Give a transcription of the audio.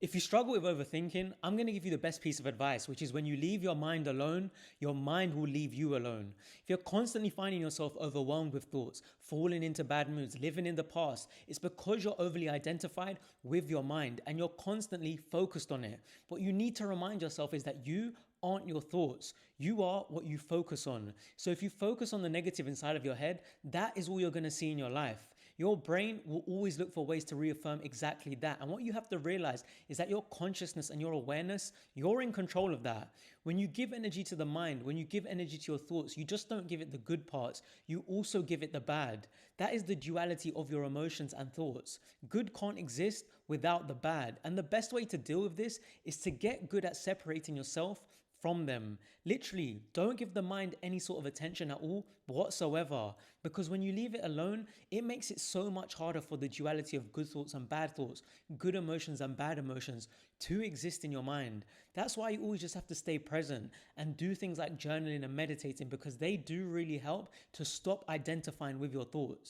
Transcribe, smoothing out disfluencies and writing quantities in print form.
If you struggle with overthinking, I'm going to give you the best piece of advice, which is when you leave your mind alone, your mind will leave you alone. If you're constantly finding yourself overwhelmed with thoughts, falling into bad moods, living in the past, it's because you're overly identified with your mind and you're constantly focused on it. What you need to remind yourself is that you aren't your thoughts. You are what you focus on. So if you focus on the negative inside of your head, that is all you're going to see in your life. Your brain will always look for ways to reaffirm exactly that. And what you have to realize is that your consciousness and your awareness, you're in control of that. When you give energy to the mind, when you give energy to your thoughts, you just don't give it the good parts, you also give it the bad. That is the duality of your emotions and thoughts. Good can't exist without the bad. And the best way to deal with this is to get good at separating yourself from them. Literally, don't give the mind any sort of attention at all whatsoever. Because when you leave it alone, it makes it so much harder for the duality of good thoughts and bad thoughts, good emotions and bad emotions to exist in your mind. That's why you always just have to stay present and do things like journaling and meditating, because they do really help to stop identifying with your thoughts.